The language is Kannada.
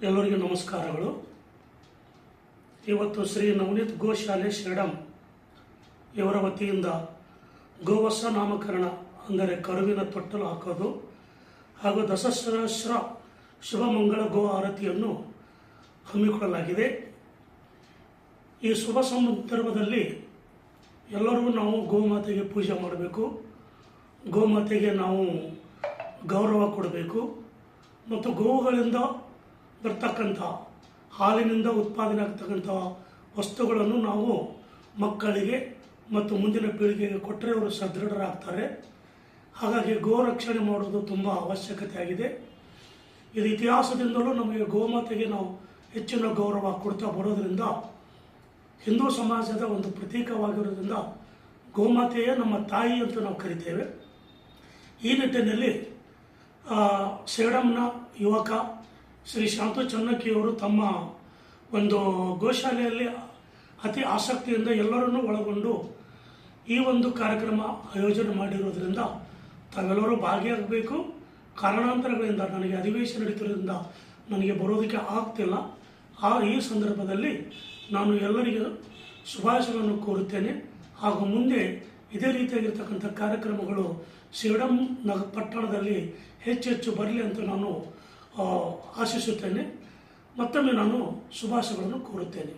ಎಲ್ಲರಿಗೂ ನಮಸ್ಕಾರಗಳು. ಇವತ್ತು ಶ್ರೀ ನವನೀತ್ ಗೋಶಾಲೆ ಸೇಡಂ ಇವರ ವತಿಯಿಂದ ಗೋವತ್ಸ ನಾಮಕರಣ ಅಂದರೆ ಕರುವಿನ ತೊಟ್ಟಲು ಹಾಕೋದು ಹಾಗೂ ದಸಸಹಸ್ರ ಶುಭ ಮಂಗಳ ಗೋ ಆರತಿಯನ್ನು ಹಮ್ಮಿಕೊಳ್ಳಲಾಗಿದೆ. ಈ ಶುಭ ಸಂದರ್ಭದಲ್ಲಿ ಎಲ್ಲರಿಗೂ ನಾವು ಗೋಮಾತೆಗೆ ಪೂಜೆ ಮಾಡಬೇಕು, ಗೋಮಾತೆಗೆ ನಾವು ಗೌರವ ಕೊಡಬೇಕು ಮತ್ತು ಗೋವುಗಳಿಂದ ಬರ್ತಕ್ಕಂಥ ಹಾಲಿನಿಂದ ಉತ್ಪಾದನೆ ಆಗ್ತಕ್ಕಂಥ ವಸ್ತುಗಳನ್ನು ನಾವು ಮಕ್ಕಳಿಗೆ ಮತ್ತು ಮುಂದಿನ ಪೀಳಿಗೆಗೆ ಕೊಟ್ಟರೆ ಅವರು ಸದೃಢರಾಗ್ತಾರೆ. ಹಾಗಾಗಿ ಗೋ ರಕ್ಷಣೆ ಮಾಡೋದು ತುಂಬ ಅವಶ್ಯಕತೆ ಆಗಿದೆ. ಇದು ಇತಿಹಾಸದಿಂದಲೂ ನಮಗೆ ಗೋಮಾತೆಗೆ ನಾವು ಹೆಚ್ಚಿನ ಗೌರವ ಕೊಡ್ತಾ ಬರೋದರಿಂದ ಹಿಂದೂ ಸಮಾಜದ ಒಂದು ಪ್ರತೀಕವಾಗಿರೋದ್ರಿಂದ ಗೋಮಾತೆಯೇ ನಮ್ಮ ತಾಯಿ ಅಂತ ನಾವು ಕರಿತೇವೆ. ಈ ನಿಟ್ಟಿನಲ್ಲಿ ಸೇಡಂನ ಯುವಕ ಶ್ರೀ ಶಾಂತು ಚನ್ನಕ್ಕಿಯವರು ತಮ್ಮ ಒಂದು ಗೋಶಾಲೆಯಲ್ಲಿ ಅತಿ ಆಸಕ್ತಿಯಿಂದ ಎಲ್ಲರನ್ನೂ ಒಳಗೊಂಡು ಈ ಒಂದು ಕಾರ್ಯಕ್ರಮ ಆಯೋಜನೆ ಮಾಡಿರೋದ್ರಿಂದ ತಾವೆಲ್ಲರೂ ಭಾಗಿಯಾಗಬೇಕು. ಕಾರಣಾಂತರಗಳಿಂದ ನನಗೆ ಅಧಿವೇಶನ ನಡೀತಿರೋದ್ರಿಂದ ನನಗೆ ಬರೋದಕ್ಕೆ ಆಗ್ತಿಲ್ಲ. ಈ ಸಂದರ್ಭದಲ್ಲಿ ನಾನು ಎಲ್ಲರಿಗೂ ಶುಭಾಶಯಗಳನ್ನು ಕೋರುತ್ತೇನೆ. ಹಾಗೂ ಮುಂದೆ ಇದೇ ರೀತಿಯಾಗಿರ್ತಕ್ಕಂಥ ಕಾರ್ಯಕ್ರಮಗಳು ಸೇಡಂ ಪಟ್ಟಣದಲ್ಲಿ ಹೆಚ್ಚೆಚ್ಚು ಬರಲಿ ಅಂತ ನಾನು ಆಶಿಸುತ್ತೇನೆ. ಮತ್ತೊಮ್ಮೆ ನಾನು ಶುಭಾಶಯಗಳನ್ನು ಕೋರುತ್ತೇನೆ.